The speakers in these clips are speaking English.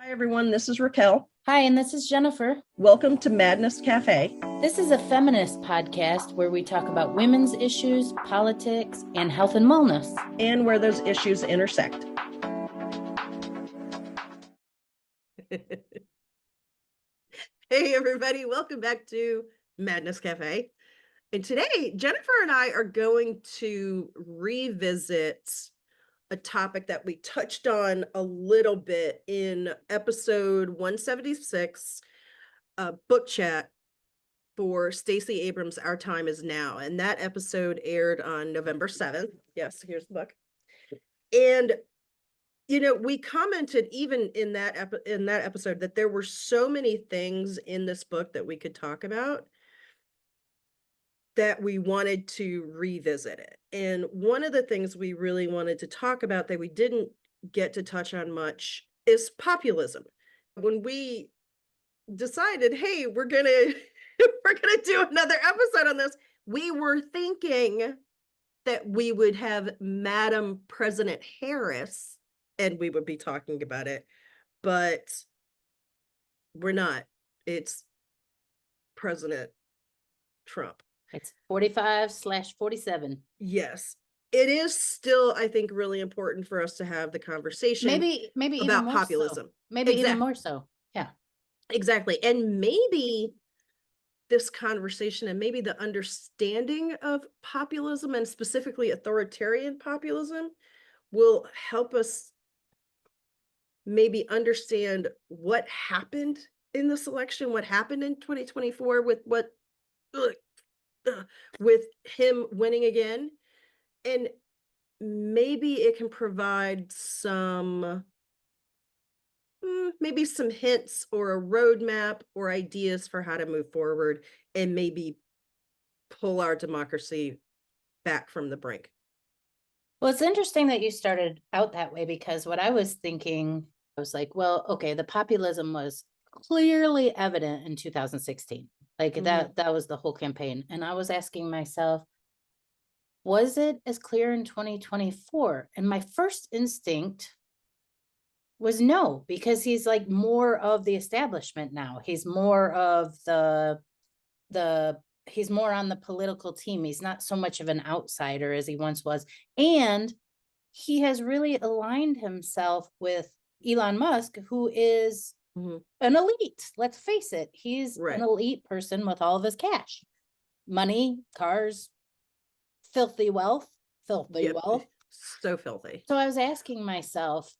Hi, everyone. This is Raquel. Hi, and this is Jennifer. Welcome to Madness Cafe. This is a feminist podcast where we talk about women's issues, politics, and health and wellness. And where those issues intersect. Hey, everybody. Welcome back to Madness Cafe. And today, Jennifer and I are going to revisit a topic that we touched on a little bit in episode 176, book chat for Stacey Abrams' Our Time Is Now. And that episode aired on November 7th. Yes, here's the book. And, you know, we commented even in that episode that there were so many things in this book that we could talk about that we wanted to revisit it. And one of the things we really wanted to talk about that we didn't get to touch on much is populism. When we decided, hey, we're gonna do another episode on this, we were thinking that we would have Madam President Harris and we would be talking about it, but we're not. It's President Trump. It's 45/47. Yes. It is still, I think, really important for us to have the conversation Maybe about even more populism. So. Maybe even more so. Yeah. Exactly. And maybe this conversation and maybe the understanding of populism and specifically authoritarian populism will help us maybe understand what happened in this election, what happened in 2024 with him winning again. And maybe it can provide some hints or a roadmap or ideas for how to move forward and maybe pull our democracy back from the brink. Well, it's interesting that you started out that way, because what I was thinking, I was like, well, okay, the populism was clearly evident in 2016. Like that was the whole campaign. And I was asking myself, was it as clear in 2024? And my first instinct was no, because he's like more of the establishment now. He's more of he's more on the political team. He's not so much of an outsider as he once was. And he has really aligned himself with Elon Musk, who is an elite. Let's face it. He's an elite person with all of his cash, money, cars, filthy wealth. So filthy. So I was asking myself,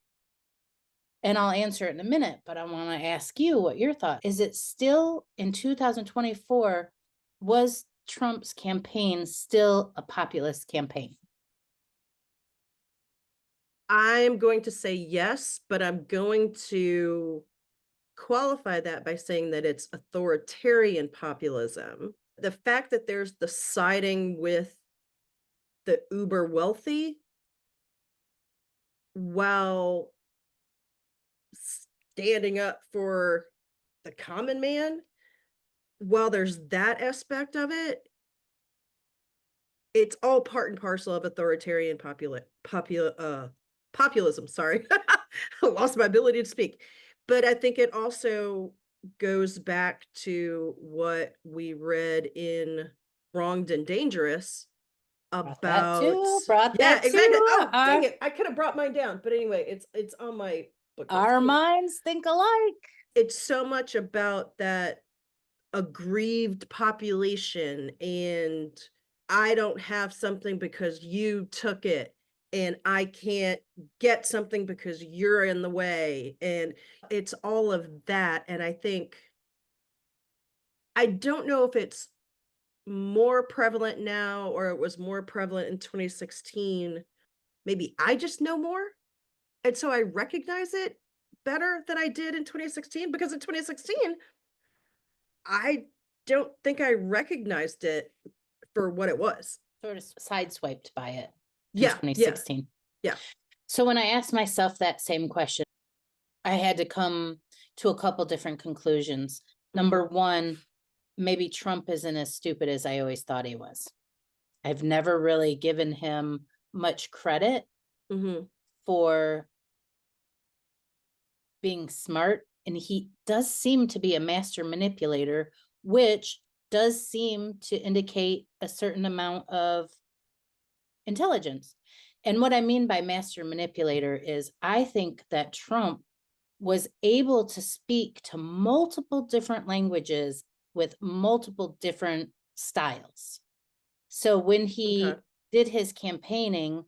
and I'll answer it in a minute, but I want to ask you what your thought is. It still in 2024, was Trump's campaign still a populist campaign? I'm going to say yes, but I'm going to qualify that by saying that it's authoritarian populism. The fact that there's the siding with the uber wealthy while standing up for the common man, while there's that aspect of it, it's all part and parcel of authoritarian populism. Sorry, I lost my ability to speak. But I think it also goes back to what we read in Wronged and Dangerous about brought that exactly. Too. Oh, dang it. I could have brought mine down. But anyway, it's on my book. Our minds think alike. It's so much about that aggrieved population, and I don't have something because you took it, and I can't get something because you're in the way. And it's all of that. And I don't know if it's more prevalent now or it was more prevalent in 2016. Maybe I just know more. And so I recognize it better than I did in 2016, because in 2016, I don't think I recognized it for what it was. Sort of sideswiped by it in 2016. Yeah. So when I asked myself that same question, I had to come to a couple different conclusions. Number one, maybe Trump isn't as stupid as I always thought he was. I've never really given him much credit for being smart, and he does seem to be a master manipulator, which does seem to indicate a certain amount of intelligence. And what I mean by master manipulator is I think that Trump was able to speak to multiple different languages with multiple different styles. So when he Okay. did his campaigning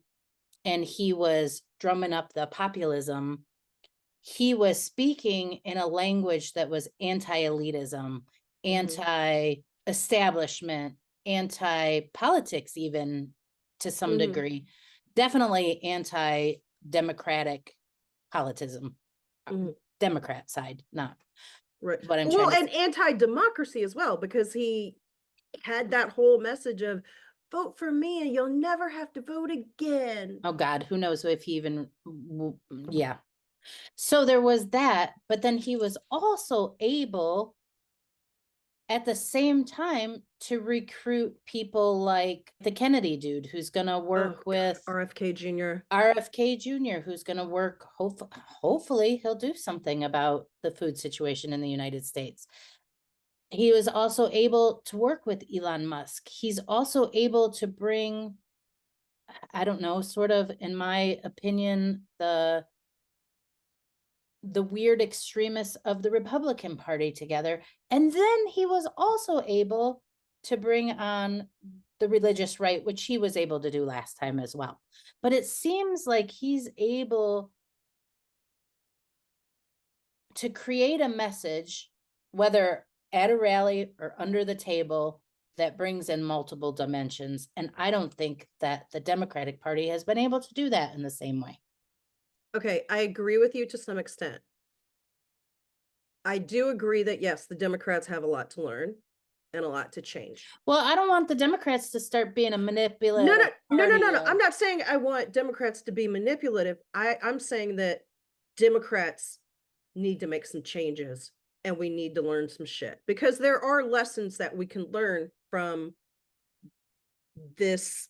and he was drumming up the populism, he was speaking in a language that was anti-elitism, anti-establishment, anti-politics, even to some degree, definitely anti-democratic politism. Democrat side, not Right. what I'm trying Well, to and say. anti-democracy as well, because he had that whole message of vote for me and you'll never have to vote again. Oh God, who knows if he even, yeah. So there was that, but then he was also able at the same time to recruit people like the Kennedy dude who's going to work Oh, God, with RFK Jr. RFK Jr., who's going to work, hopefully he'll do something about the food situation in the United States. He was also able to work with Elon Musk. He's also able to bring, I don't know, sort of, in my opinion, the weird extremists of the Republican Party together. And then he was also able to bring on the religious right, which he was able to do last time as well. But it seems like he's able to create a message, whether at a rally or under the table, that brings in multiple dimensions. And I don't think that the Democratic Party has been able to do that in the same way. Okay, I agree with you to some extent. I do agree that, yes, the Democrats have a lot to learn and a lot to change. Well, I don't want the Democrats to start being a No, manipulative party. I'm not saying I want Democrats to be manipulative. I'm saying that Democrats need to make some changes and we need to learn some shit, because there are lessons that we can learn from this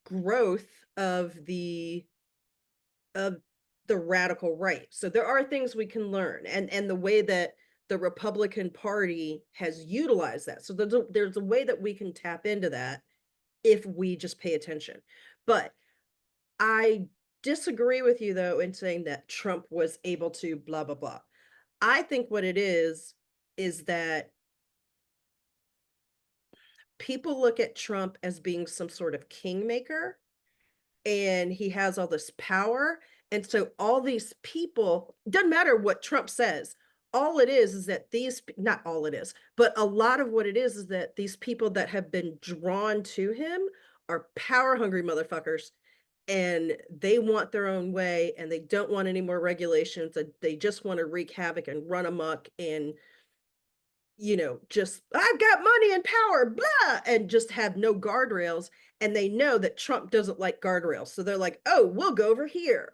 growth of of the radical right. So there are things we can learn, and the way that the Republican Party has utilized that. So there's a way that we can tap into that if we just pay attention. But I disagree with you though in saying that Trump was able to blah blah blah. I think what it is that people look at Trump as being some sort of kingmaker, and he has all this power. And so all these people, doesn't matter what Trump says, all it is that not all it is, but a lot of what it is that these people that have been drawn to him are power hungry motherfuckers, and they want their own way and they don't want any more regulations, and they just want to wreak havoc and run amok and just I've got money and power, blah, and just have no guardrails. And they know that Trump doesn't like guardrails. So they're like, oh, we'll go over here.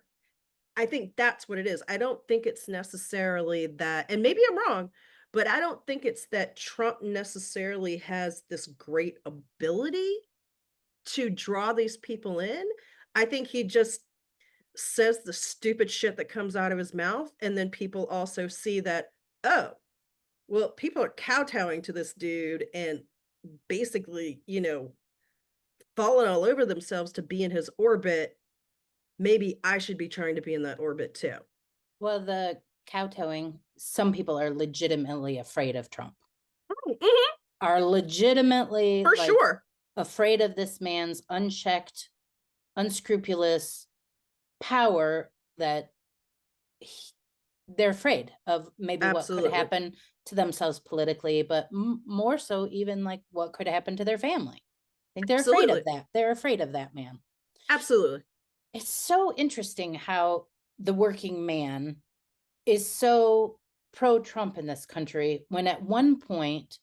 I think that's what it is. I don't think it's necessarily that, and maybe I'm wrong, but I don't think it's that Trump necessarily has this great ability to draw these people in. I think he just says the stupid shit that comes out of his mouth. And then people also see that, oh, well, people are kowtowing to this dude and basically, falling all over themselves to be in his orbit. Maybe I should be trying to be in that orbit too. Well, the kowtowing, some people are legitimately afraid of Trump, Mhm, are legitimately for like sure. afraid of this man's unchecked, unscrupulous power, that they're afraid of maybe what could Absolutely. happen to themselves politically, but more so even like what could happen to their family. I think they're afraid of Absolutely. that. They're afraid of that man. Absolutely. It's so interesting how the working man is so pro-Trump in this country, when at one point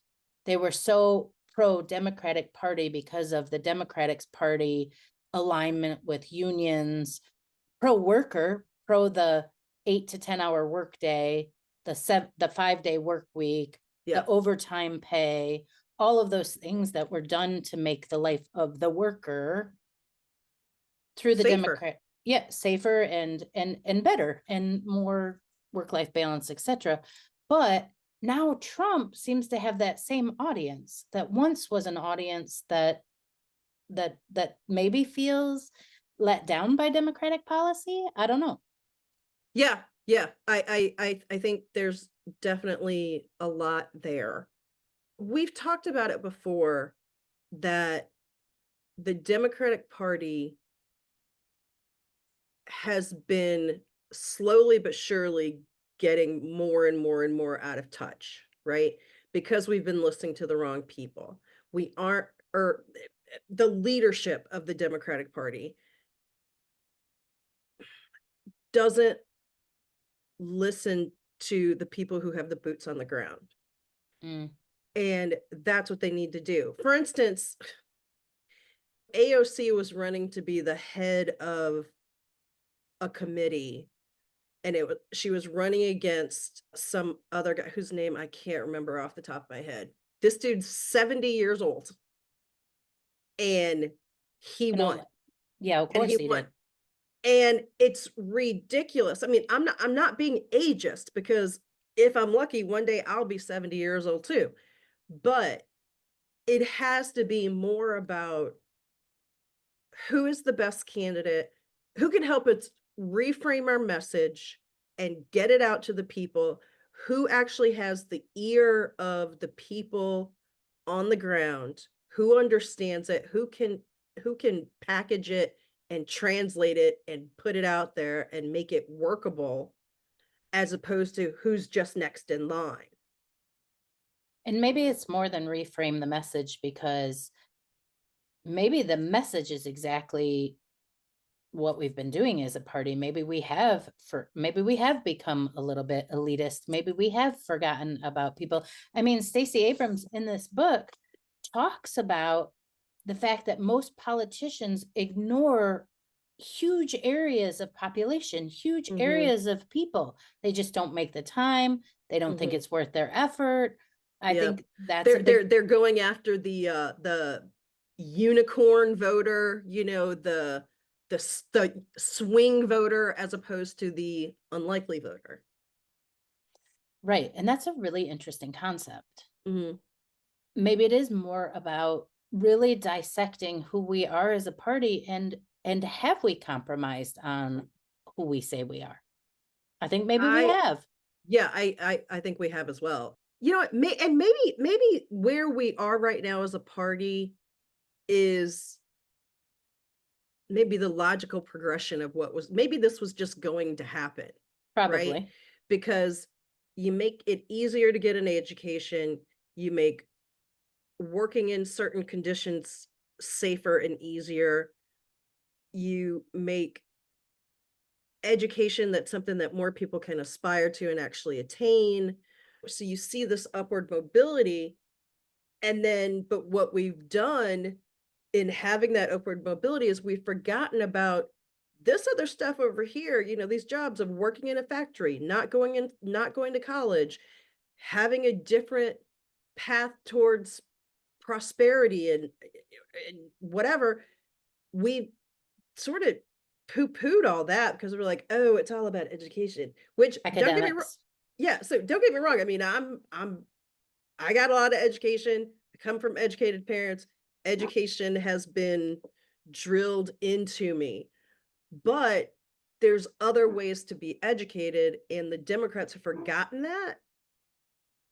they were so pro-Democratic Party because of the Democratic Party alignment with unions, pro-worker, pro the 8 to 10 hour workday, the 5 day work week, Yeah. the overtime pay, all of those things that were done to make the life of the worker through the Safer. Democrat, yeah, safer and better and more work-life balance, etc. But now Trump seems to have that same audience that once was an audience that maybe feels let down by Democratic policy. I don't know. Yeah, yeah. I think there's definitely a lot there. We've talked about it before that the Democratic Party has been slowly but surely getting more and more and more out of touch, right? Because we've been listening to the wrong people. We aren't, or the leadership of the Democratic Party doesn't listen to the people who have the boots on the ground. Mm. And that's what they need to do. For instance, AOC was running to be the head of a committee, and she was running against some other guy whose name I can't remember off the top of my head. This dude's 70 years old, and he You won. know, yeah, of And course he he won. did. And it's ridiculous. I mean, I'm not being ageist, because if I'm lucky, one day I'll be 70 years old too. But it has to be more about who is the best candidate, who can help us reframe our message and get it out to the people, who actually has the ear of the people on the ground, who understands it, who can package it and translate it and put it out there and make it workable, as opposed to who's just next in line. And maybe it's more than reframe the message, because maybe the message is exactly what we've been doing as a party. Maybe we have become a little bit elitist. Maybe we have forgotten about people. I mean, Stacey Abrams in this book talks about the fact that most politicians ignore huge areas of population, huge Mhm, areas of people. They just don't make the time. They don't think mhm. it's worth their effort. I Yep. think that's a They're big they're going after the unicorn voter, the swing voter, as opposed to the unlikely voter. right. And that's a really interesting concept. Mhm. Maybe it is more about really dissecting who we are as a party, and have we compromised on who we say we are? I think maybe we I have. Yeah, I think we have as well. You know what? Maybe where we are right now as a party is maybe the logical progression of what was, maybe this was just going to happen, right? Probably. Because you make it easier to get an education, you make working in certain conditions safer and easier, you make education that's something that more people can aspire to and actually attain. So you see this upward mobility. And then, but what we've done in having that upward mobility is we've forgotten about this other stuff over here, these jobs of working in a factory, not going to college, having a different path towards prosperity and whatever. We sort of poo-pooed all that because we're like, oh, it's all about education, which don't get me wrong. Academics. Yeah, so don't get me wrong. I mean, I got a lot of education. I come from educated parents. Education has been drilled into me, but there's other ways to be educated, and the Democrats have forgotten that,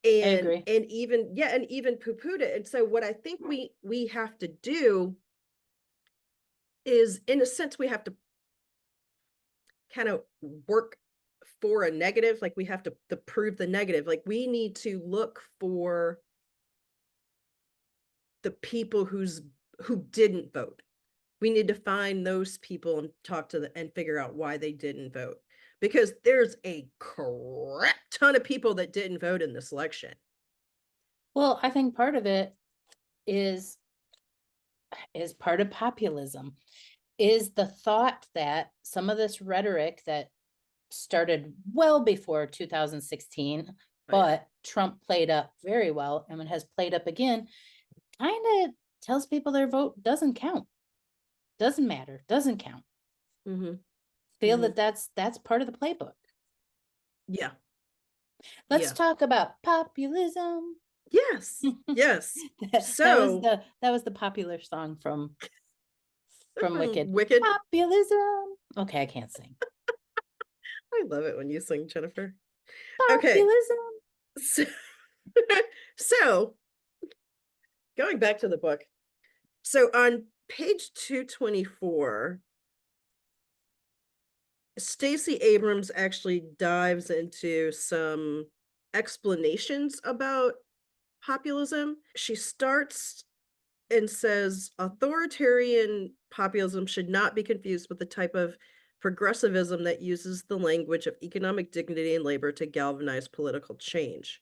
I and agree. even poo-pooed it. And so what I think we have to do is, in a sense, we have to kind of work for a negative. Like, we have to prove the negative. Like, we need to look for the people who didn't vote. We need to find those people and talk to them and figure out why they didn't vote, because there's a crap ton of people that didn't vote in this election. Well, I think part of it is part of populism, is the thought that some of this rhetoric that started well before 2016, Right. but Trump played up very well and has played up again, kind of tells people their vote doesn't count, doesn't matter, doesn't count. Mm-hmm. Feel Mm-hmm. that that's part of the playbook. Yeah. Let's Yeah. talk about populism. Yes. Yes. So That was the popular song from from Wicked. Wicked, Populism. Okay, I can't sing. I love it when you sing, Jennifer. Okay. Populism. So, so going back to the book. So on page 224, Stacey Abrams actually dives into some explanations about populism. She starts and says authoritarian populism should not be confused with the type of progressivism that uses the language of economic dignity and labor to galvanize political change.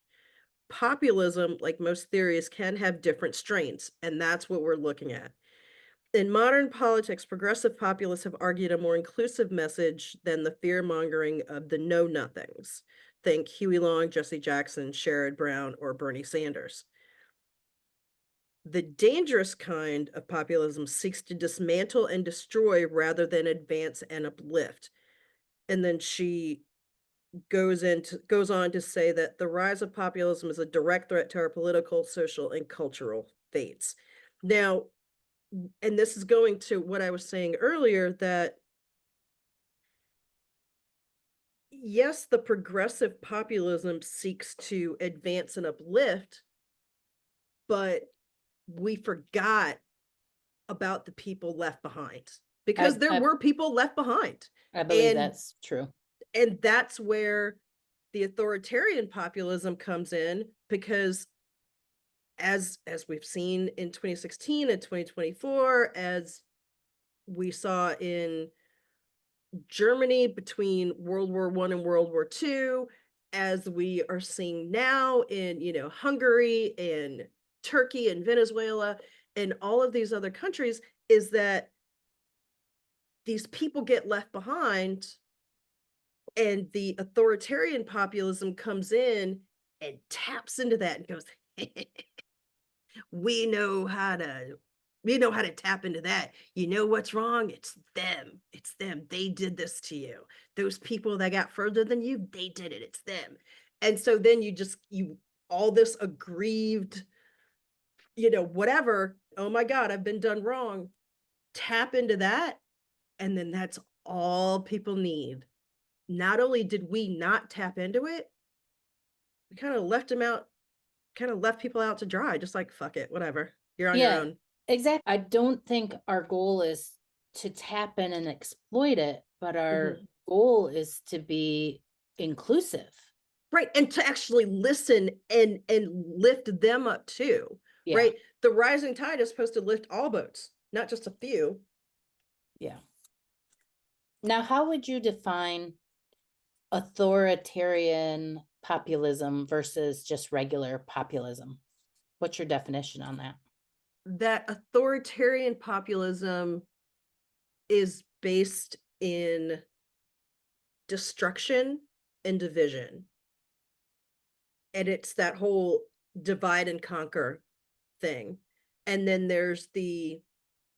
Populism, like most theories, can have different strains, and that's what we're looking at. In modern politics, progressive populists have argued a more inclusive message than the fear mongering of the know nothings. Think Huey Long, Jesse Jackson, Sherrod Brown, or Bernie Sanders. The dangerous kind of populism seeks to dismantle and destroy rather than advance and uplift. And then she goes on to say that the rise of populism is a direct threat to our political, social, and cultural fates. Now, and this is going to what I was saying earlier, that yes, the progressive populism seeks to advance and uplift, but we forgot about the people left behind, because I, there I were people left behind. I believe And that's true. that's where the authoritarian populism comes in, because as we've seen in 2016 and 2024, as we saw in Germany between World War I and World War II, as we are seeing now in, Hungary and Turkey and Venezuela and all of these other countries, is that these people get left behind, and the authoritarian populism comes in and taps into that and goes, we know how to tap into that. You know what's wrong? It's them. It's them. They did this to you. Those people that got further than you, they did it. It's them. And so then you all this aggrieved, whatever. Oh my God, I've been done wrong. Tap into that. And then that's all people need. Not only did we not tap into it, we kind of left them out, kind of left people out to dry, just like, fuck it, whatever. You're on your Yeah, own. exactly. I don't think our goal is to tap in and exploit it, but our Mhm. goal is to be inclusive. Right, and to actually listen and lift them up too, Yeah, right? The rising tide is supposed to lift all boats, not just a few. yeah. Now, how would you define authoritarian populism versus just regular populism? What's your definition on that? That authoritarian populism is based in destruction and division. And it's that whole divide and conquer thing. And then there's the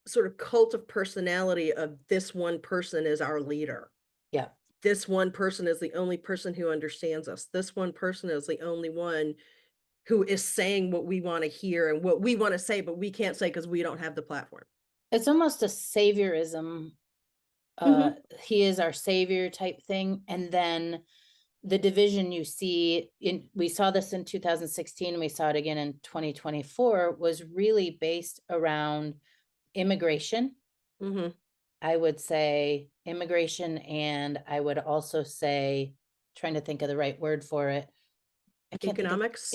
sort of cult of personality of this one person is our leader. Yeah. This one person is the only person who understands us. This one person is the only one who is saying what we want to hear and what we want to say, but we can't say because we don't have the platform. It's almost a saviorism. Mm-hmm. He is our savior type thing. And then the division you see we saw this in 2016, we saw it again in 2024, was really based around immigration. Mm-hmm. I would say immigration, and I would also say, trying to think of the right word for it, I can't think of Economics,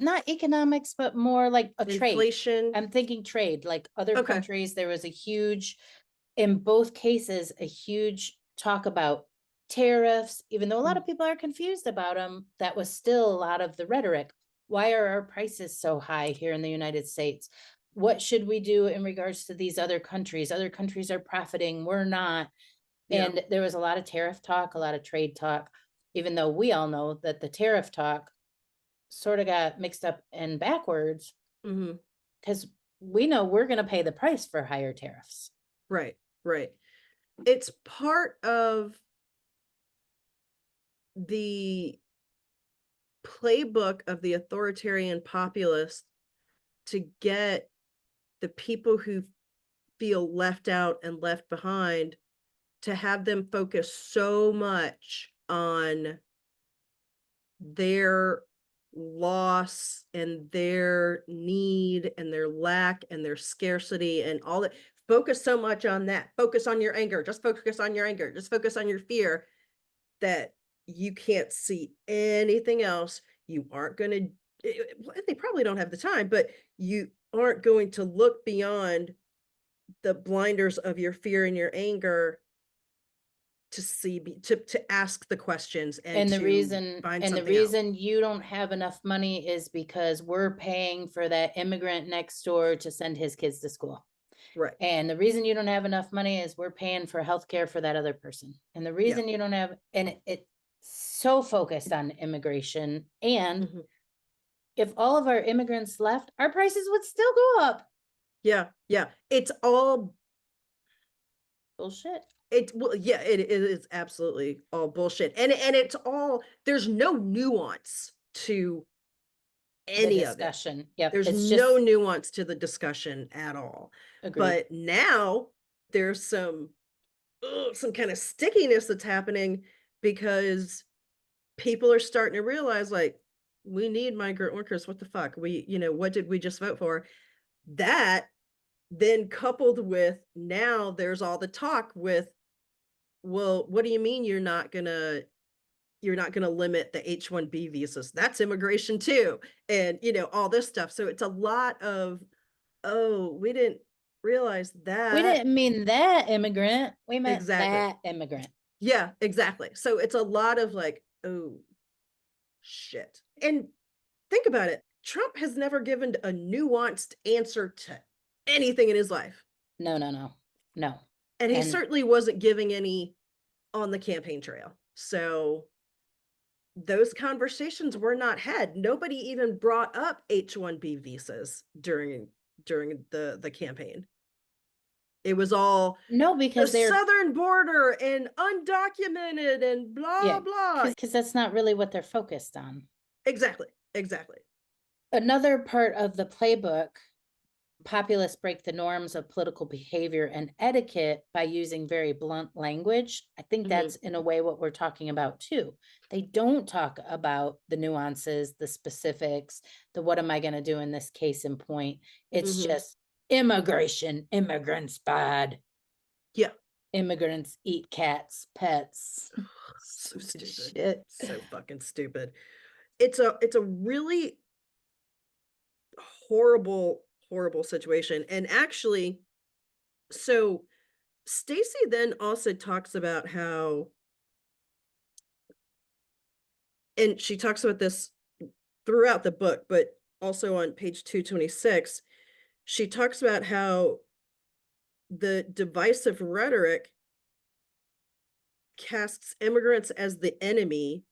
not economics, but more like a trade. inflation. I'm thinking trade, like other Okay. countries. There was a huge, in both cases, a huge talk about tariffs, even though a lot Mm-hmm. of people are confused about them. That was still a lot of the rhetoric. Why are our prices so high here in the United States? What should we do in regards to these other countries? Other countries are profiting, we're not. Yeah. And there was a lot of tariff talk, a lot of trade talk, even though we all know that the tariff talk sort of got mixed up and backwards, Mm-hmm. because we know we're going to pay the price for higher tariffs. Right. Right. It's part of the playbook of the authoritarian populist to get the people who feel left out and left behind, to have them focus so much on their loss and their need and their lack and their scarcity and all that. Focus so much on that. Focus on your anger. Just focus on your anger. Just focus on your fear, that you can't see anything else. You aren't going to, they probably don't have the time, but you aren't going to look beyond the blinders of your fear and your anger to see, to ask the questions and to find the something out. reason you don't have enough money is because we're paying for that immigrant next door to send his kids to school. Right. And the reason you don't have enough money is we're paying for healthcare for that other person. And the reason you don't have, and it's so focused on immigration. And if all of our immigrants left, our prices would still go up. Yeah. Yeah. It's all bullshit. Well, yeah, it is absolutely all bullshit. And it's all, there's no nuance to any of it. Discussion. Yep. There's It's no just nuance to the discussion at all. agreed. But now there's some kind of stickiness that's happening, because people are starting to realize, like, we need migrant workers. What the fuck? What did we just vote for? That then coupled with, now there's all the talk with, well, what do you mean you're not gonna limit the H-1B visas? That's immigration too. And all this stuff. So it's a lot of, oh, we didn't realize that. We didn't mean that immigrant. We meant Exactly. that immigrant. Yeah, exactly. So it's a lot of like, oh, shit. And think about it. Trump has never given a nuanced answer to anything in his life. No. And he certainly wasn't giving any on the campaign trail. So those conversations were not had. Nobody even brought up H-1B visas during the campaign. It was all because the they're southern border and undocumented and blah blah. Because that's not really what they're focused on. Exactly. Another part of the playbook, populists break the norms of political behavior and etiquette by using very blunt language. I think that's in a way what we're talking about too. They don't talk about the nuances, the specifics, the what am I going to do in this case in point. It's just immigration, immigrants bad. Yeah. Immigrants eat cats, pets. So stupid. Shit. So fucking stupid. It's a really horrible situation. And actually, so Stacy then also talks about how, and she talks about this throughout the book, but also on page 226, she talks about how the divisive rhetoric casts immigrants as the enemy,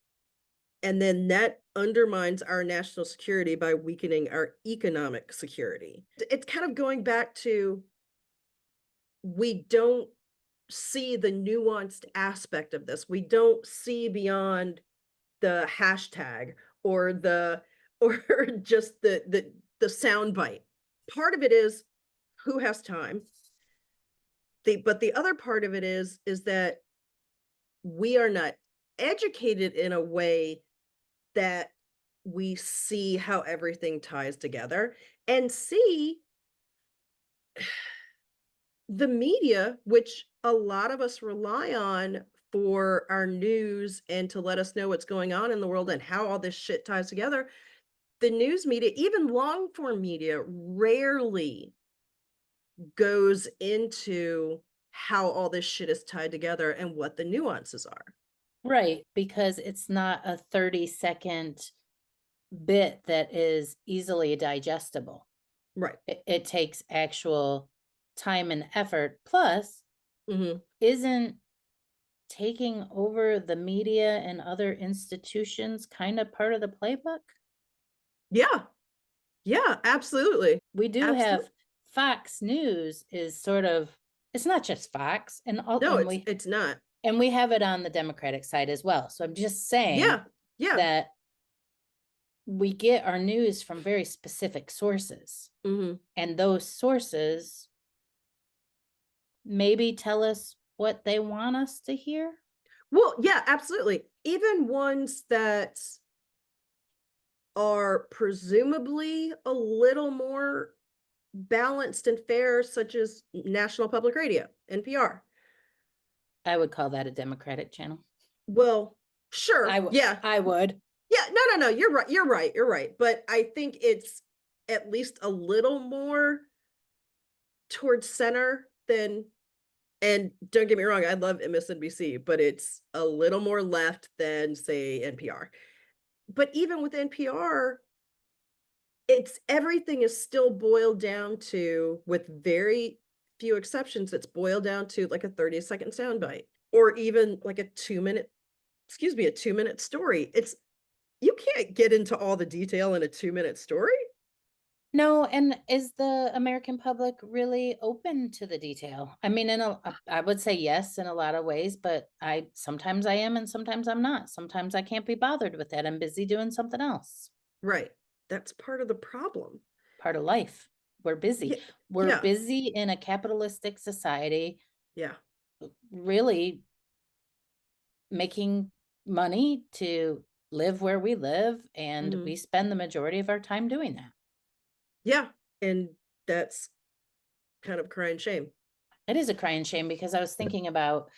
and then that undermines our national security by weakening our economic security. It's kind of going back to, we don't see the nuanced aspect of this. We don't see beyond the hashtag or just the soundbite. Part of it is, who has time? But the other part of it is that we are not educated in a way that we see how everything ties together, and see the media, which a lot of us rely on for our news and to let us know what's going on in the world and how all this shit ties together. The news media, even long form media, rarely goes into how all this shit is tied together and what the nuances are. Right, because it's not a 30-second bit that is easily digestible. Right. It takes actual time and effort. Plus, isn't taking over the media and other institutions kind of part of the playbook? Yeah, absolutely. We do have Fox News is sort of, it's not just Fox, and it's not. And we have it on the Democratic side as well. So I'm just saying yeah. that we get our news from very specific sources, Mhm. and those sources maybe tell us what they want us to hear. Well, yeah, absolutely. Even ones that are presumably a little more balanced and fair, such as National Public Radio, NPR. I would call that a Democratic channel. Well, sure, yeah. I would. Yeah, no, you're right, but I think it's at least a little more towards center than, and don't get me wrong, I love MSNBC, but it's a little more left than, say, NPR. But even with NPR, it's everything is still boiled down to, with very few exceptions, it's boiled down to like a 30-second soundbite or even like a 2-minute, excuse me, a 2-minute story. It's, you can't get into all the detail in a 2-minute story. No, and is the American public really open to the detail? I mean, I would say yes in a lot of ways, but sometimes I am and sometimes I'm not. Sometimes I can't be bothered with that. I'm busy doing something else. Right. That's part of the problem. Part of life. We're busy. Yeah. We're Yeah. busy in a capitalistic society, Yeah. really making money to live where we live, and Mhm. we spend the majority of our time doing that. Yeah. And that's kind of crying shame. It is a crying shame because I was thinking about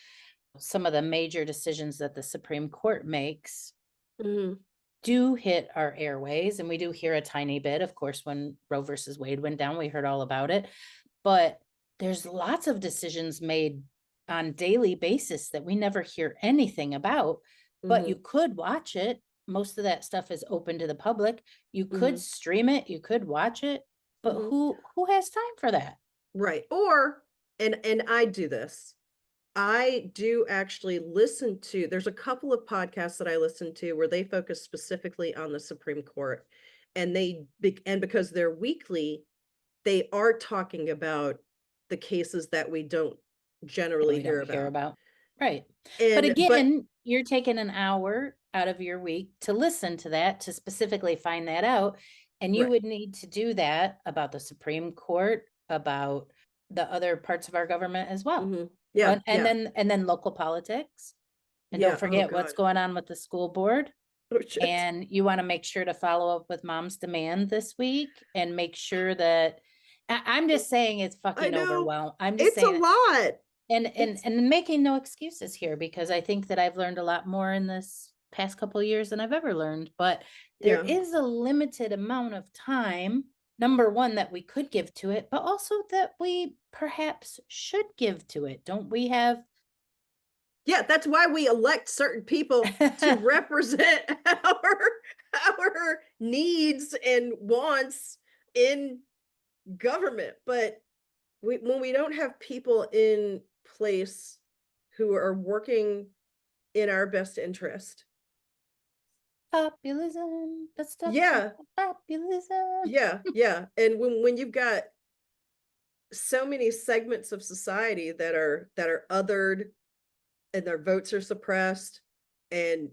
some of the major decisions that the Supreme Court makes Mhm. do hit our airways, and we do hear a tiny bit. Of course, when Roe versus Wade went down, we heard all about it. But there's lots of decisions made on daily basis that we never hear anything about, but you Mhm. could watch it. Most of that stuff is open to the public. You could Mhm. stream it, you could watch it, but Mhm. who has time for that? Right. Or, and I do this. I do actually listen to, there's a couple of podcasts that I listen to where they focus specifically on the Supreme Court, and and because they're weekly, they are talking about the cases that we don't That generally we hear don't hear about. about. Right. But But again, you're taking an hour out of your week to listen to that, to specifically find that out. And you right. would need to do that about the Supreme Court, about the other parts of our government as well. Mhm. Yeah, yeah. And then local politics. And don't Yeah, oh forget what's god. going on with the school board. Oh shit. And you want to make sure to follow up with Mom's Demand this week and make sure that I'm just saying it's I fucking know. overwhelmed. I'm just It's a saying lot. It's and making no excuses here, because I think that I've learned a lot more in this past couple of years than I've ever learned, but there yeah. is a limited amount of time, number one, that we could give to it, but also that we perhaps should give to it. Don't we have Yeah, that's why we elect certain people to represent our needs and wants in government, but when we don't have people in place who are working in our best interest. populism, the stuff of Yeah, populism? yeah, and when you've got so many segments of society that are othered and their votes are suppressed, and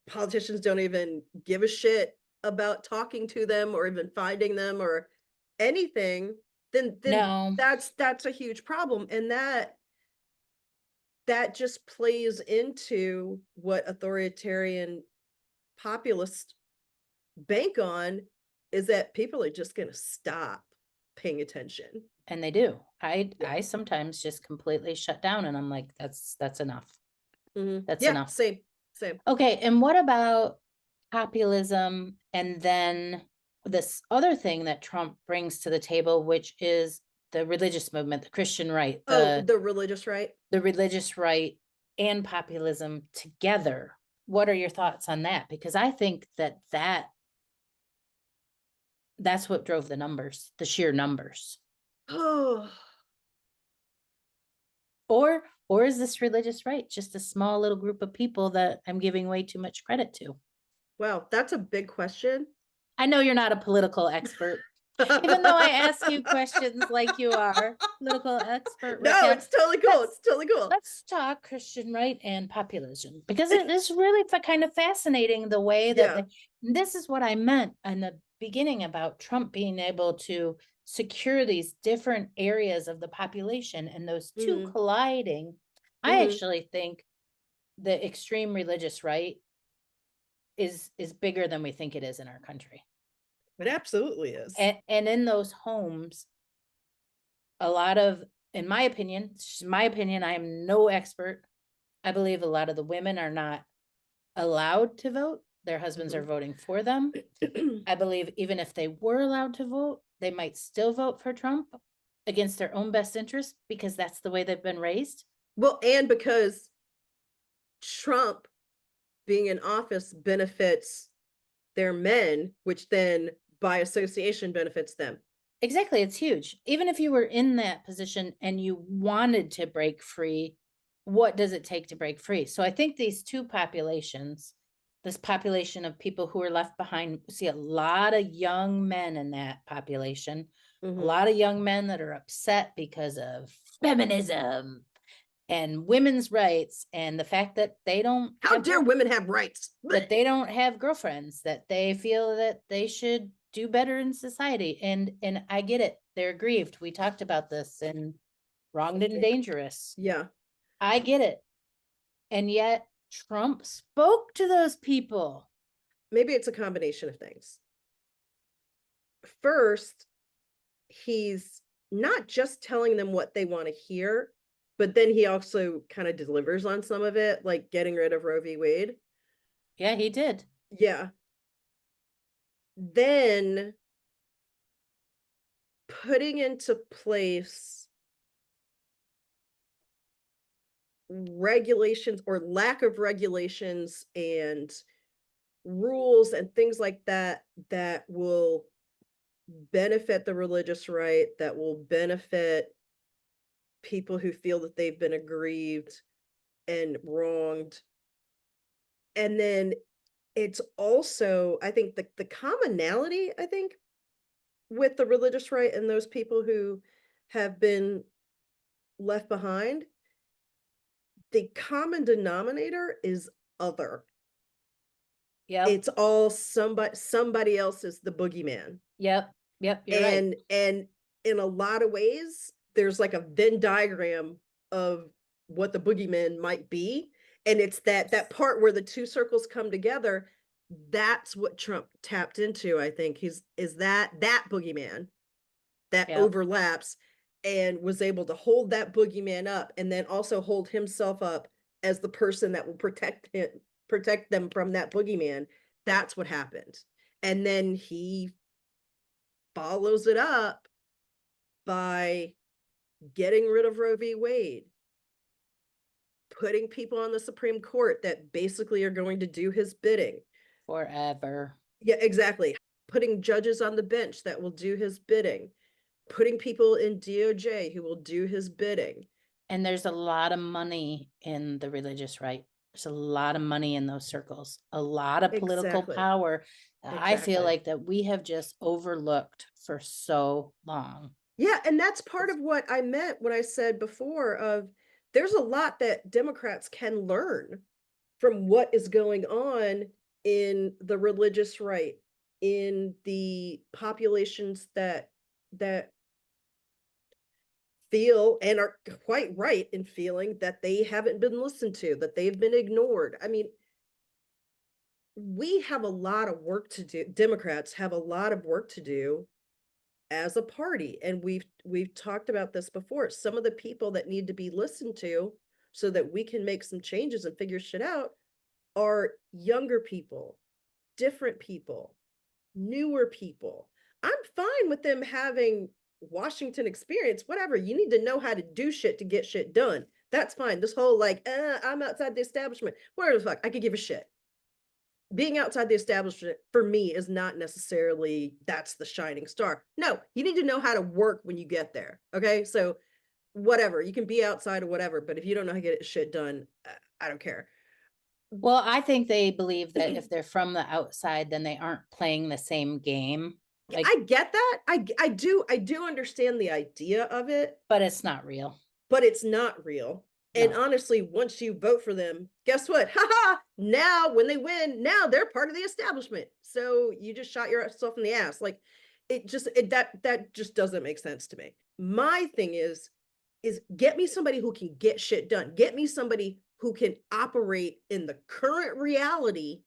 politicians don't even give a shit about talking to them or even finding them or anything, then No, that's a huge problem, and that just plays into what authoritarian populists bank on, is that people are just going to stop paying attention. and they do. Yeah. I sometimes just completely shut down and I'm like, that's enough. That's Yeah, enough. same. Okay, and what about populism and then this other thing that Trump brings to the table, which is the religious movement, the Christian right, Oh, the religious right. the religious right and populism together. What are your thoughts on that? Because I think that's what drove the numbers, the sheer numbers. Oh, Or is this religious right just a small little group of people that I'm giving way too much credit to? wow, that's a big question. I know you're not a political expert. Even though I ask you questions like you are, political expert No, Raquel, it's totally cool. It's totally cool. let's talk Christian right and populism, because it is really kind of fascinating the way that Yeah. this is what I meant in the beginning about Trump being able to secure these different areas of the population and those two Hmm. colliding. I Hmm. actually think the extreme religious right is bigger than we think it is in our country. It absolutely is. And in those homes, a lot of, in my opinion, it's just my opinion, I am no expert. I believe a lot of the women are not allowed to vote. Their husbands are voting for them. I believe even if they were allowed to vote, they might still vote for Trump against their own best interest because that's the way they've been raised. Well, and because Trump being in office benefits their men, which then by association benefits them. Exactly. It's huge. Even if you were in that position and you wanted to break free, what does it take to break free? So I think these two populations, this population of people who are left behind, see a lot of young men in that population, a Mm-hmm. lot of young men that are upset because of feminism and women's rights and the fact that they don't How have dare women have rights? that they don't have girlfriends, that they feel that they should do better in society. And I get it. They're grieved. We talked about this in Wronged and Dangerous. Yeah. I get it. And yet Trump spoke to those people. Maybe it's a combination of things. First, he's not just telling them what they want to hear, but then he also kind of delivers on some of it, like getting rid of Roe v. Wade. Yeah, he did. Yeah. Then putting into place regulations or lack of regulations and rules and things like that that will benefit the religious right, that will benefit people who feel that they've been aggrieved and wronged. And then it's also, I think the commonality, I think, with the religious right and those people who have been left behind, the common denominator is other. Yep. It's all somebody else is the boogeyman. Yep. Yep. You're right. And in a lot of ways, there's like a Venn diagram of what the boogeyman might be. And it's that part where the two circles come together. That's what Trump tapped into, I think. He's is that boogeyman that Yep. overlaps and was able to hold that boogeyman up and then also hold himself up as the person that will protect them from that boogeyman. That's what happened. And then he follows it up by getting rid of Roe v. Wade, putting people on the Supreme Court that basically are going to do his bidding. Forever. Yeah, exactly. Putting judges on the bench that will do his bidding, putting people in DOJ who will do his bidding. And there's a lot of money in the religious right. There's a lot of money in those circles, a lot of political Exactly. power. I feel Exactly. like that we have just overlooked for so long. Yeah, and that's part of what I meant when I said before of there's a lot that Democrats can learn from what is going on in the religious right, in the populations that feel and are quite right in feeling that they haven't been listened to, that they've been ignored. I mean, we have a lot of work to do. Democrats have a lot of work to do as a party, and we've talked about this before. Some of the people that need to be listened to so that we can make some changes and figure shit out are younger people, different people, newer people. I'm fine with them having Washington experience, whatever. You need to know how to do shit to get shit done. That's fine. This whole like, I'm outside the establishment. Where the fuck? I could give a shit. Being outside the establishment for me is not necessarily that's the shining star. No, you need to know how to work when you get there. Okay. So whatever, you can be outside or whatever, but if you don't know how to get shit done, I don't care. Well, I think they believe that if they're from the outside, then they aren't playing the same game. Like, I get that. I do understand the idea of it, but it's not real. but it's not real. And No. honestly, once you vote for them, guess what? Ha ha! Now, when they win, now they're part of the establishment. So you just shot yourself in the ass. Like that just doesn't make sense to me. My thing is get me somebody who can get shit done. Get me somebody who can operate in the current reality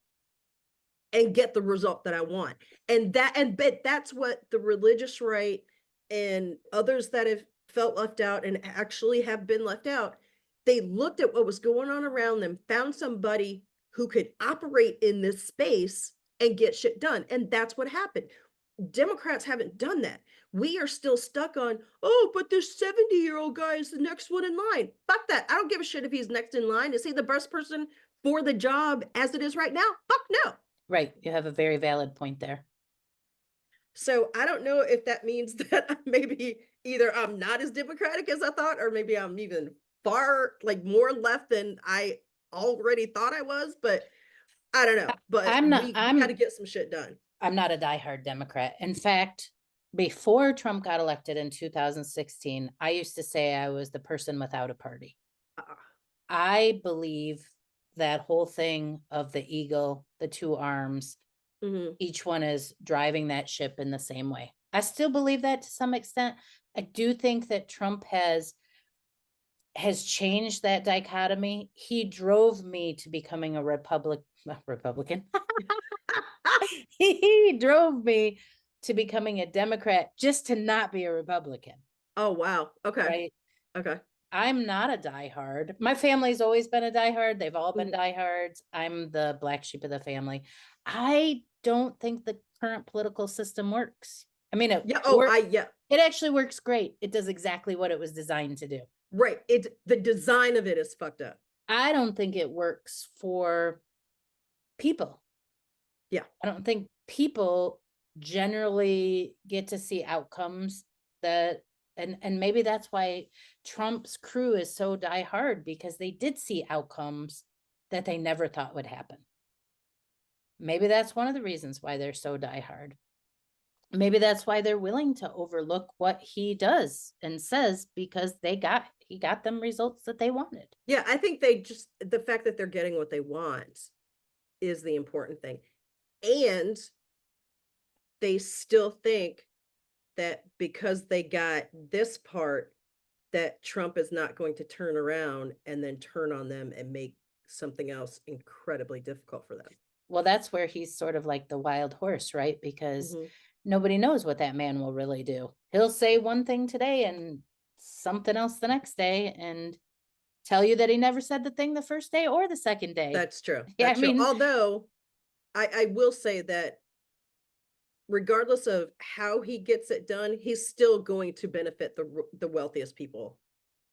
and get the result that I want. But that's what the religious right and others that have felt left out and actually have been left out, they looked at what was going on around them, found somebody who could operate in this space and get shit done. And that's what happened. Democrats haven't done that. We are still stuck on, oh, but this 70-year-old guy is the next one in line. Fuck that. I don't give a shit if he's next in line. Is he the best person for the job as it is right now? Fuck no. Right. You have a very valid point there. So I don't know if that means that maybe either I'm not as democratic as I thought, or maybe I'm even far like more left than I already thought I was, but I don't know. But I'm not, we got to get some shit done. I'm not a diehard Democrat. In fact, before Trump got elected in 2016, I used to say I was the person without a party. Uh, I believe that whole thing of the eagle, the two arms, mhm. each one is driving that ship in the same way. I still believe that to some extent. I do think that Trump has changed that dichotomy. He drove me to becoming a Republican. He drove me to becoming a Democrat just to not be a Republican. Oh wow. Okay. Right. Okay. I'm not a diehard. My family's always been a diehard. They've all been Mhm. diehards. I'm the black sheep of the family. I don't think the current political system works. I mean, Yeah. Oh, yeah. it actually works great. It does exactly what it was designed to do. Right. The design of it is fucked up. I don't think it works for people. Yeah. I don't think people generally get to see outcomes that and maybe that's why Trump's crew is so diehard, because they did see outcomes that they never thought would happen. Maybe that's one of the reasons why they're so diehard. Maybe that's why they're willing to overlook what he does and says, because he got them results that they wanted. Yeah. I think the fact that they're getting what they want is the important thing. And they still think that because they got this part, that Trump is not going to turn around and then turn on them and make something else incredibly difficult for them. Well, that's where he's sort of like the wild horse, right? Because Mm-hmm. nobody knows what that man will really do. He'll say one thing today and something else the next day, and tell you that he never said the thing the first day or the second day. That's true. Yeah, That's true. Although I will say that regardless of how he gets it done, he's still going to benefit the wealthiest people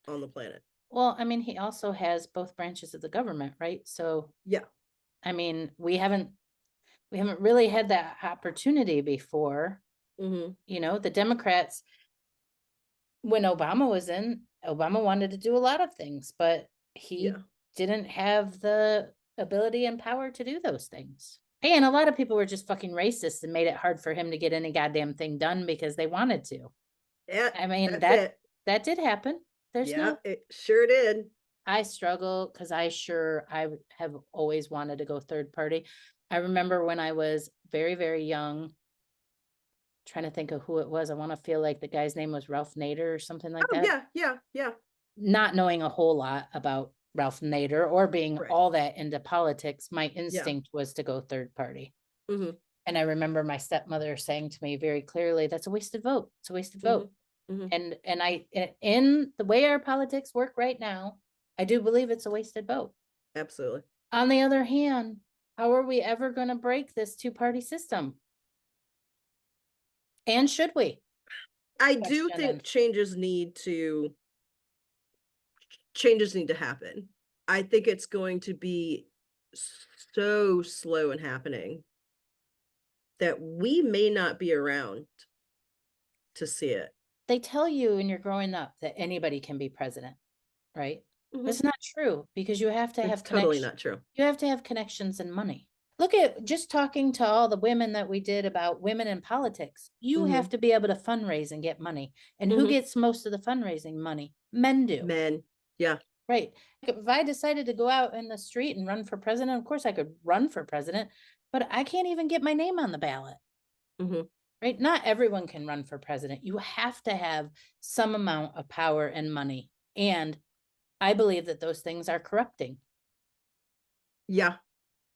on the planet. well, I mean, he also has both branches of the government, right? So, Yeah. I mean, we haven't really had that opportunity before. Mm-hmm. You know, the Democrats, when Obama was in, Obama wanted to do a lot of things, but he Yeah. didn't have the ability and power to do those things. And a lot of people were just fucking racist and made it hard for him to get any goddamn thing done because they wanted to. Yeah. I mean, That's it. that did happen. There's Yeah. no, It sure did. I struggle because I have always wanted to go third party. I remember when I was very, very young, trying to think of who it was. I want to feel like the guy's name was Ralph Nader or something like Oh that. yeah. Yeah. Yeah. Not knowing a whole lot about Ralph Nader or being Right. all that into politics, my Yeah. instinct was to go third party. Mm-hmm. And I remember my stepmother saying to me very clearly, "That's a wasted vote. It's a wasted Mm-hmm. vote." Mm-hmm. And in the way our politics work right now, I do believe it's a wasted vote. Absolutely. On the other hand, how are we ever going to break this two-party system? And should we? I do Question then. think changes need to happen. I think it's going to be so slow in happening that we may not be around to see it. They tell you when you're growing up that anybody can be president, right? But Mhm. it's not true, because you have to It's have totally connection. not true. You have to have connections and money. Look at just talking to all the women that we did about women in politics. You have Mhm. to be able to fundraise and get money. And who Mhm. gets most of the fundraising money? Men do. Men. Yeah. Right. If I decided to go out in the street and run for president, of course I could run for president, but I can't even get my name on the ballot. Mhm. Right? Not everyone can run for president. You have to have some amount of power and money. And I believe that those things are corrupting. Yeah.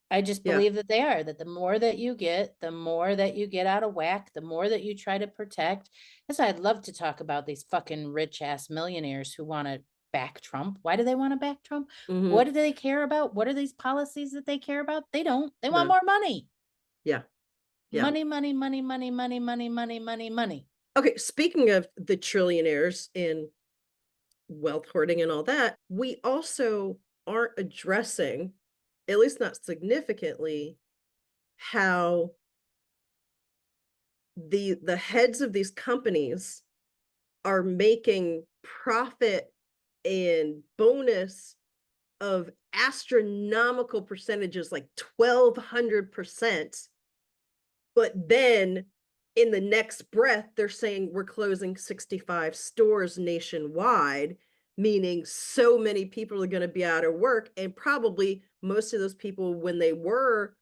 I just Yeah. believe that they are, that the more that you get, the more that you get out of whack, the more that you try to protect. That's why I'd love to talk about these fucking rich ass millionaires who want to back Trump. Why do they want to back Trump? What Mhm. do they care about? What are these policies that they care about? They don't. They want No. more money. Yeah. Yeah. Money, money, money, money, money, money, money, money, money. Okay, speaking of the trillionaires and wealth hoarding and all that, we also aren't addressing, at least not significantly, how the heads of these companies are making profit and bonus of astronomical percentages, like 1,200%. But then in the next breath, they're saying we're closing 65 stores nationwide, meaning so many people are going to be out of work. And probably most of those people, when they were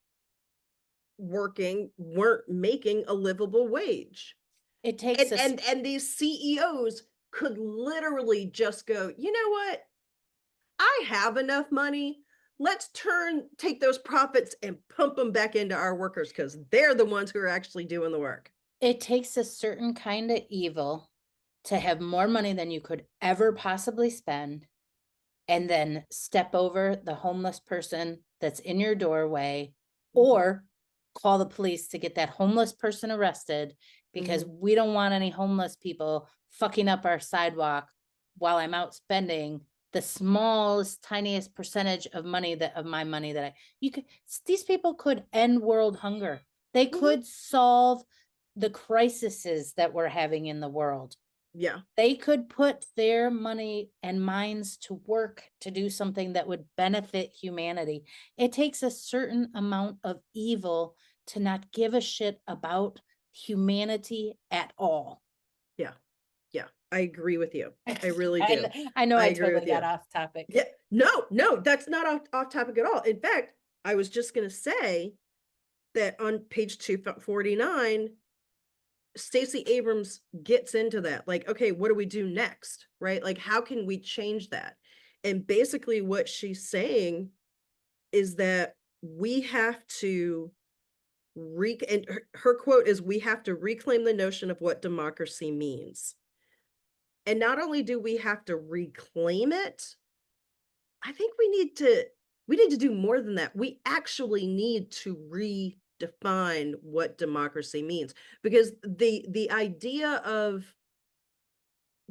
working, weren't making a livable wage. It takes And us. and and these CEOs could literally just go, you know what? I have enough money. Let's take those profits and pump them back into our workers because they're the ones who are actually doing the work. It takes a certain kind of evil to have more money than you could ever possibly spend and then step over the homeless person that's in your doorway Mhm, or call the police to get that homeless person arrested because mhm, we don't want any homeless people fucking up our sidewalk while I'm out spending the smallest tiniest percentage of money that of my money that I you could these people could end world hunger. They mhm. could solve the crises that we're having in the world. Yeah, They could put their money and minds to work to do something that would benefit humanity. It takes a certain amount of evil to not give a shit about humanity at all. yeah, yeah. I agree with you. I really do. I know I I agree with totally got you. off topic. Yeah. No, no, that's not off topic at all. In fact, I was just going to say that on page 249, Stacey Abrams gets into that. Like, okay, what do we do next? Right? Like, how can we change that? And basically, what she's saying is that we have to and her quote is, we have to reclaim the notion of what democracy means. And not only do we have to reclaim it, I think we need to do more than that. We actually need to redefine what democracy means, because the idea of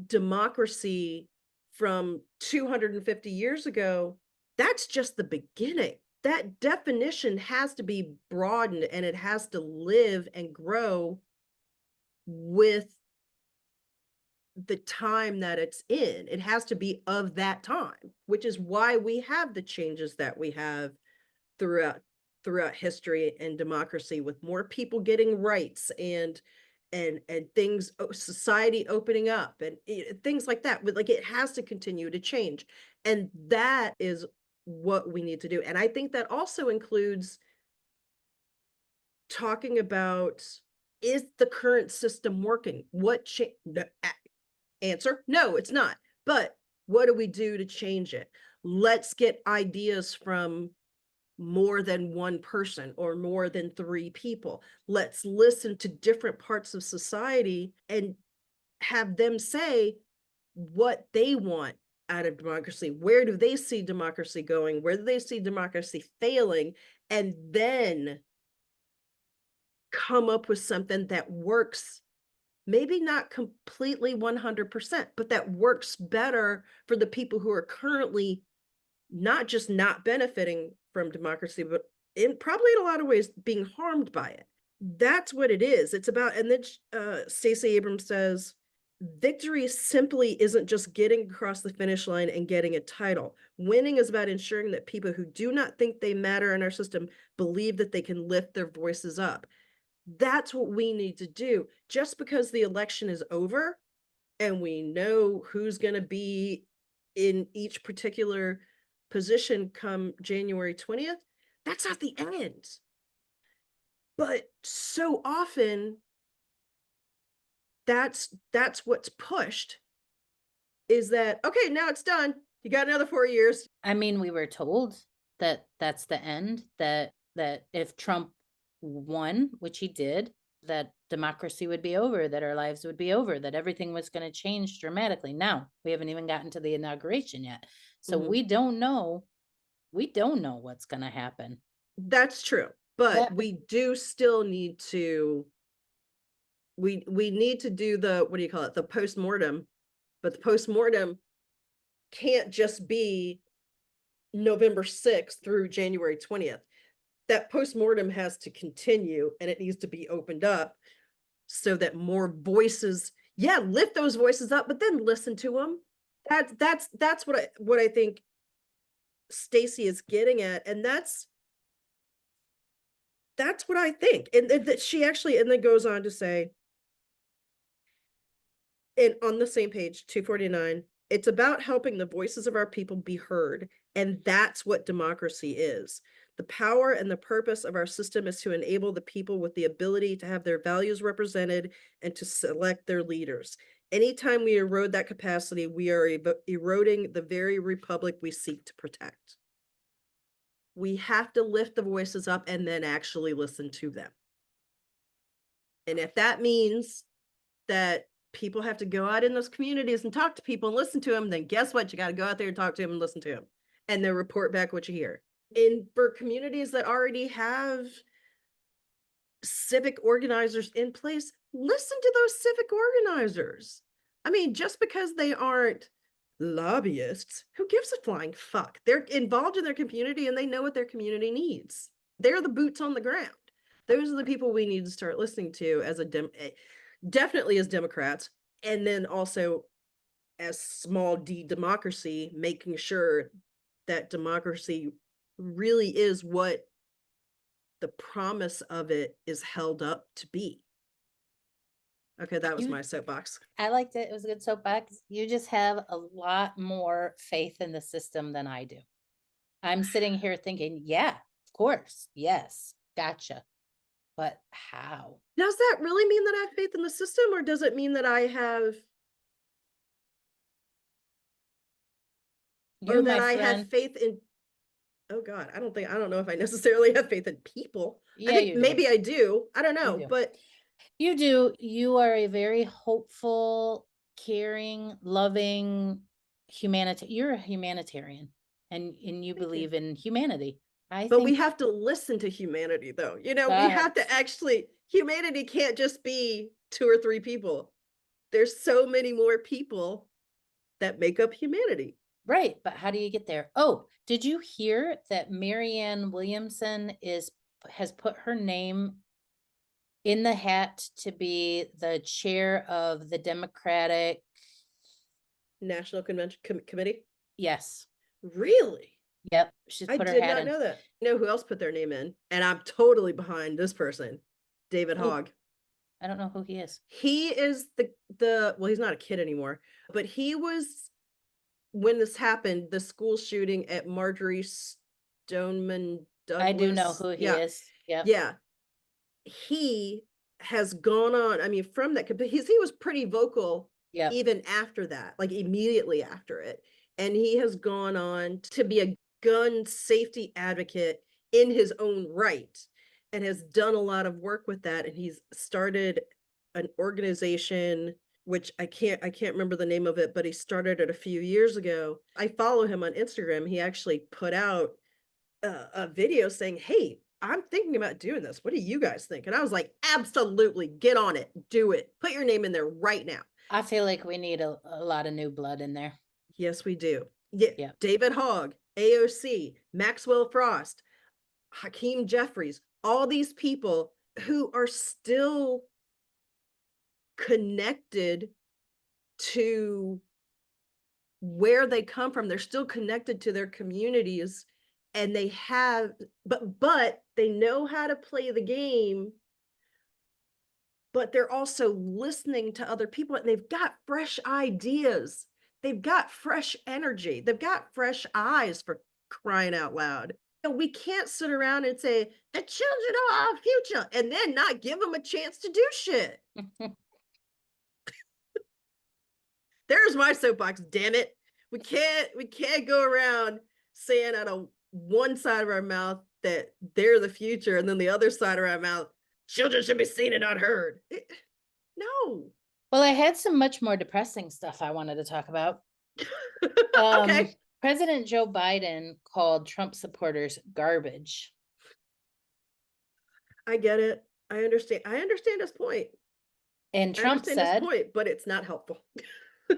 democracy from 250 years ago, that's just the beginning. That definition has to be broadened and it has to live and grow with the time that it's in. It has to be of that time, which is why we have the changes that we have throughout history and democracy, with more people getting rights and things, society opening up and things like that. But like, it has to continue to change, and that is what we need to do. And I think that also includes talking about, is the current system working? Answer: no, it's not. But what do we do to change it? Let's get ideas from more than one person or more than three people. Let's listen to different parts of society and have them say what they want out of democracy. Where do they see democracy going? Where do they see democracy failing? And then come up with something that works, maybe not completely 100%, but that works better for the people who are currently not just not benefiting from democracy, but in probably in a lot of ways being harmed by it. That's what it is. It's about, and then Stacey Abrams says Victory simply isn't just getting across the finish line and getting a title. Winning is about ensuring that people who do not think they matter in our system believe that they can lift their voices up. That's what we need to do. Just because the election is over and we know who's going to be in each particular position come January 20th, that's not the end. But so often that's what's pushed is that, okay, now it's done. You got another 4 years. I mean, we were told that that's the end, that if Trump won, which he did, that democracy would be over, that our lives would be over, that everything was going to change dramatically. Now, we haven't even gotten to the inauguration yet. So Mhm. we don't know what's going to happen. That's true. But That we do still need to we need to do the, what do you call it? The postmortem. But the postmortem can't just be November 6th through January 20th. That postmortem has to continue and it needs to be opened up so that more voices, yeah, lift those voices up, but then listen to them. That's what I think Stacey is getting at, and that's what I think. And that she actually, and then goes on to say, and on the same page, 249, it's about helping the voices of our people be heard, and that's what democracy is. The power and the purpose of our system is to enable the people with the ability to have their values represented and to select their leaders. Anytime we erode that capacity, we are eroding the very republic we seek to protect. We have to lift the voices up and then actually listen to them. And if that means that people have to go out in those communities and talk to people and listen to them, then guess what? You got to go out there and talk to them and listen to them and then report back what you hear. And for communities that already have civic organizers in place, listen to those civic organizers. I mean, just because they aren't lobbyists, who gives a flying fuck? They're involved in their community and they know what their community needs. They're the boots on the ground. Those are the people we need to start listening to as definitely as Democrats, and then also as small d democracy, making sure that democracy really is what the promise of it is held up to be. Okay, that was you my soapbox. I liked it. It was a good soapbox. You just have a lot more faith in the system than I do. I'm sitting here thinking, yeah, of course. Yes. Gotcha. But how? Does that really mean that I have faith in the system, or does it mean that I have, You, or my that I have friend. faith in, oh God, I don't know if I necessarily have faith in people. I Yeah, think you do. maybe I do. I don't You know, do. but You do. You are a very hopeful, caring, loving You're a humanitarian, and you thank you. believe in humanity. I But we think have to listen to humanity, though. We that have to actually, humanity can't just be two or three people. There's so many more people that make up humanity. right, but how do you get there? Oh, did you hear that Marianne Williamson has put her name in the hat to be the chair of the Democratic? National Convention Committee. Yes. Really? Yep. She's I put her did hat not in. know that. You know who else put their name in? And I'm totally behind this person, David Who? Hogg. I don't know who he is. He is the well, he's not a kid anymore, but he was, when this happened, the school shooting at Marjorie Stoneman I do know Douglas. who he Yeah, is. Yep. yeah. He has gone on, I mean, from that, he was pretty vocal Yep. even after that, like immediately after it. And he has gone on to be a gun safety advocate in his own right and has done a lot of work with that. And he's started an organization, which I can't remember the name of it, but he started it a few years ago. I follow him on Instagram. He actually put out a video saying, "Hey, I'm thinking about doing this. What do you guys think?" And I was like, "Absolutely, get on it, do it, put your name in there right now." I feel like we need a lot of new blood in there. Yes, we do. Yeah, Yep. David Hogg, AOC, Maxwell Frost, Hakeem Jeffries, all these people who are still connected to where they come from. They're still connected to their communities, and they have, but they know how to play the game, but they're also listening to other people, and they've got fresh ideas. They've got fresh energy. They've got fresh eyes, for crying out loud. We can't sit around and say, the children are our future, and then not give them a chance to do shit. There's my soapbox, damn it. We can't go around saying out of one side of our mouth that they're the future, and then the other side of our mouth, children should be seen and not heard. No. Well, I had some much more depressing stuff I wanted to talk about. Okay. President Joe Biden called Trump supporters garbage. I get it. I understand his point. And Trump said, but it's not helpful.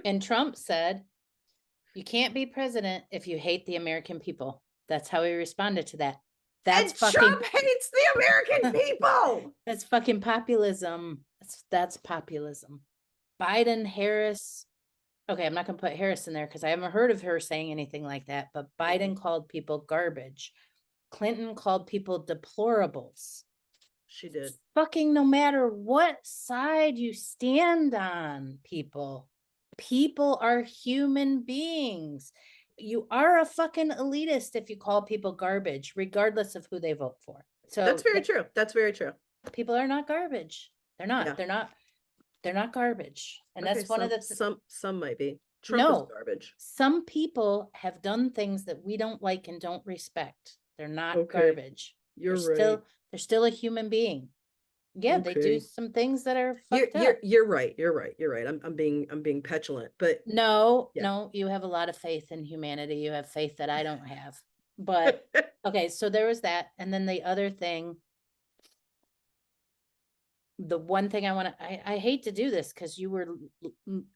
and Trump said, you can't be president if you hate the American people. That's how he responded to that. That's and fucking Trump hates the American people. That's fucking populism. That's populism. Biden, Harris. Okay, I'm not going to put Harris in there because I haven't heard of her saying anything like that. But Biden called people garbage. Clinton called people deplorables. She did. Fucking no matter what side you stand on, people are human beings. You are a fucking elitist if you call people garbage, regardless of who they vote for. So that's very true. That's very true. People are not garbage. They're not. Yeah. They're not garbage. And okay, that's one of the some might be. Trump is garbage. Some people have done things that we don't like and don't respect. They're not garbage. You're right. They're still a human being. Yeah, they do some things that are fucked up. You're right. I'm being petulant, but no, you have a lot of faith in humanity. You have faith that I don't have. But okay, so there was that, and then the other thing. The one thing I hate to do this because you were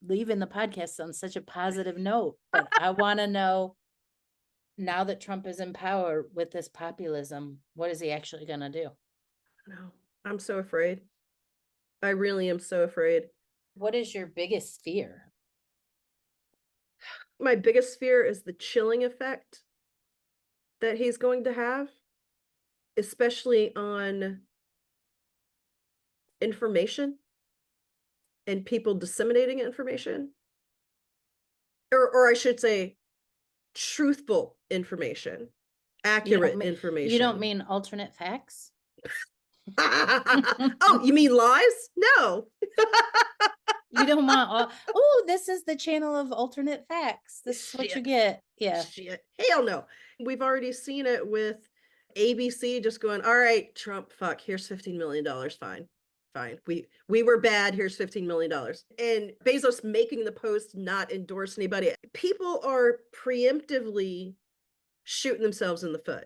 leaving the podcast on such a positive note, but I want to know, now that Trump is in power with this populism, what is he actually going to do? No, I'm so afraid. I really am so afraid. What is your biggest fear? My biggest fear is the chilling effect that he's going to have, especially on information and people disseminating information, or I should say truthful information, accurate information. You don't mean alternate facts? Oh, you mean lies? No. You don't want this is the channel of alternate facts. This is what you get. Yeah. Shit. Hell no. We've already seen it with ABC just going, all right, Trump, fuck, here's $15 million. Fine. We were bad. Here's $15 million. And Bezos making the post not endorse anybody. People are preemptively shooting themselves in the foot.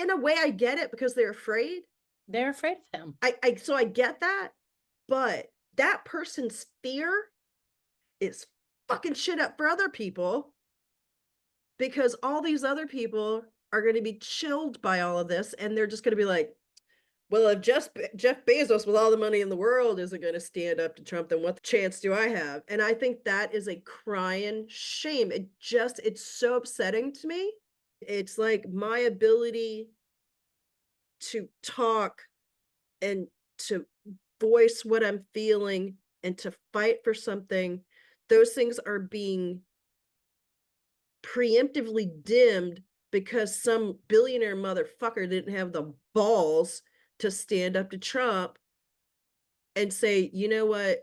In a way, I get it because they're afraid. They're afraid of him. So I get that. But that person's fear is fucking shit up for other people, because all these other people are going to be chilled by all of this. And they're just going to be like, well, if Jeff Bezos with all the money in the world isn't going to stand up to Trump, then what chance do I have? And I think that is a crying shame. It's so upsetting to me. It's like my ability to talk and to voice what I'm feeling and to fight for something, those things are being preemptively dimmed because some billionaire motherfucker didn't have the balls to stand up to Trump and say, you know what,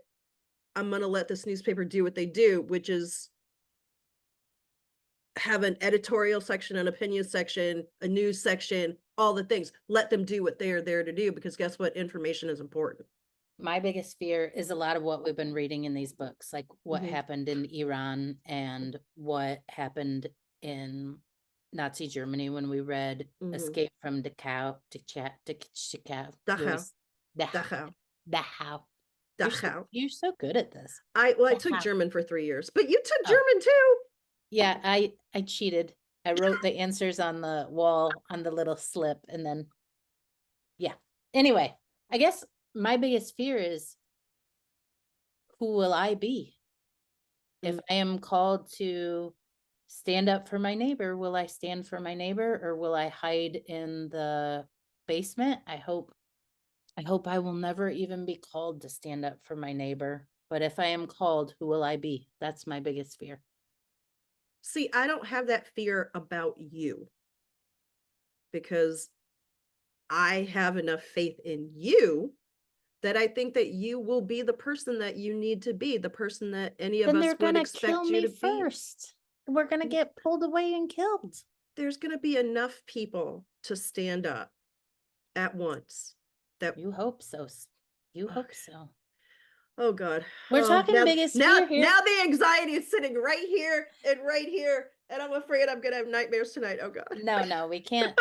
I'm going to let this newspaper do what they do, which is have an editorial section, an opinion section, a news section, all the things. Let them do what they are there to do, because guess what? Information is important. My biggest fear is a lot of what we've been reading in these books, like what happened in Iran and what happened in Nazi Germany when we read Escape from Dachau. You're so good at this. I took German for 3 years, but you took German too. Yeah, I cheated. I wrote the answers on the wall on the little slip, and then anyway, I guess my biggest fear is, who will I be? If I am called to stand up for my neighbor, will I stand for my neighbor, or will I hide in the basement? I hope I will never even be called to stand up for my neighbor. But if I am called, who will I be? That's my biggest fear. See, I don't have that fear about you because I have enough faith in you that I think that you will be the person that you need to be, the person that any of Then they're us would gonna kill expect you me to be. first. We're gonna get pulled away and killed. There's going to be enough people to stand up at once that You hope so. You hope so. oh God. We're Oh, talking biggest fear here. now the anxiety is sitting right here, and I'm afraid I'm gonna have nightmares tonight. Oh God. No, we can't.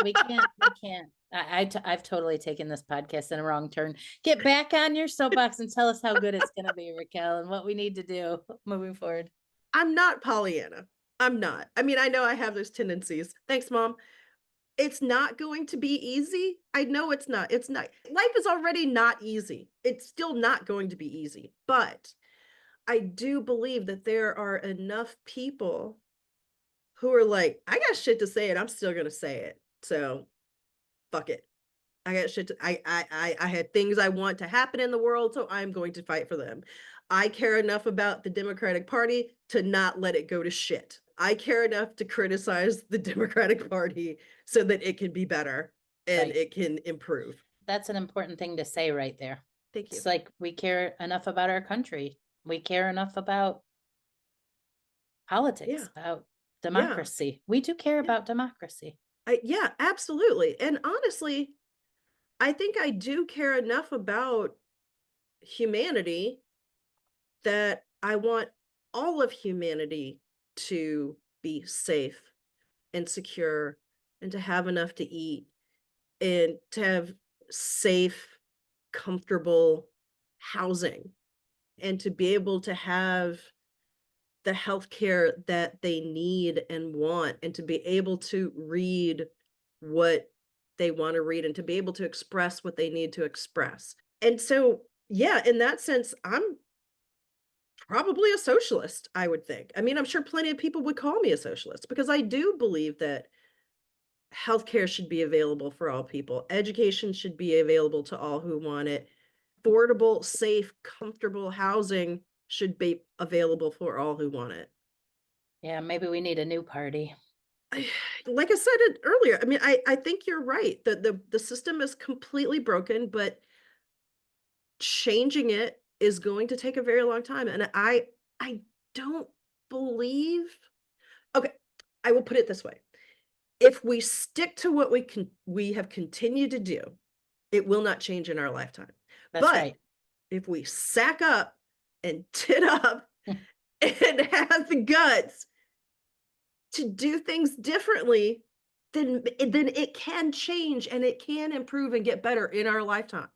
I've totally taken this podcast in a wrong turn. Get back on your soapbox and tell us how good it's going to be, Raquel, and what we need to do moving forward. I'm not Pollyanna. I'm not. I mean, I know I have those tendencies. Thanks, Mom. It's not going to be easy. I know it's not. It's not. Life is already not easy. It's still not going to be easy. But I do believe that there are enough people who are like, I got shit to say and I'm still gonna say it. So fuck it. I got shit to, I had things I want to happen in the world, so I'm going to fight for them. I care enough about the Democratic Party to not let it go to shit. I care enough to criticize the Democratic Party so that it can be better and Right. it can improve. That's an important thing to say right there. Thank you. It's like we care enough about our country. We care enough about politics, about democracy. We do care about democracy. Yeah, absolutely. And honestly, I think I do care enough about humanity that I want all of humanity to be safe and secure and to have enough to eat and to have safe, comfortable housing and to be able to have the healthcare that they need and want and to be able to read what they want to read and to be able to express what they need to express. And so, yeah, in that sense, I'm probably a socialist, I would think. I mean, I'm sure plenty of people would call me a socialist because I do believe that healthcare should be available for all people. Education should be available to all who want it. Affordable, safe, comfortable housing should be available for all who want it. Yeah, maybe we need a new party. Like I said it earlier, I mean, I think you're right. The system is completely broken, but changing it is going to take a very long time. And I don't believe okay, I will put it this way. If we stick to what we have continued to do, it will not change in our lifetime. That's But right. if we sack up and tit up and have the guts to do things differently, then it can change and it can improve and get better in our lifetime.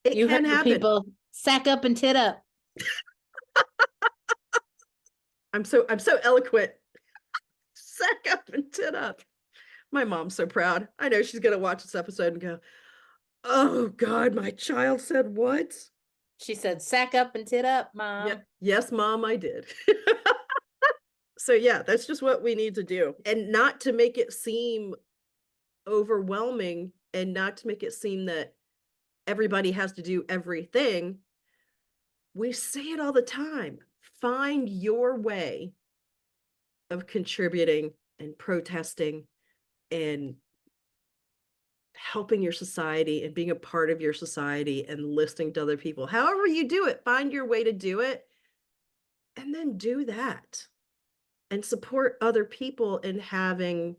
It You can heard the happen. people. Sack up and tit up. I'm so eloquent. Sack up and tit up. My mom's so proud. I know she's gonna watch this episode and go, "Oh God, my child said what?" She said, sack up and tit up, Mom. Yeah, yes, Mom, I did. So yeah, that's just what we need to do, and not to make it seem overwhelming, and not to make it seem that everybody has to do everything. We say it all the time. Find your way of contributing and protesting and helping your society and being a part of your society and listening to other people. However you do it, find your way to do it and then do that and support other people in having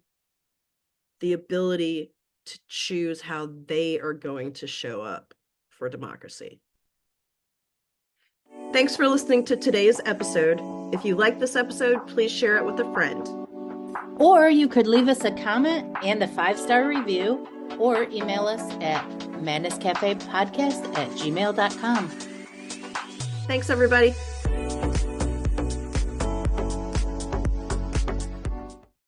the ability to choose how they are going to show up for democracy. Thanks for listening to today's episode. If you like this episode, please share it with a friend. Or you could leave us a comment and a 5-star review, or email us at madnesscafepodcast@gmail.com. Thanks, everybody.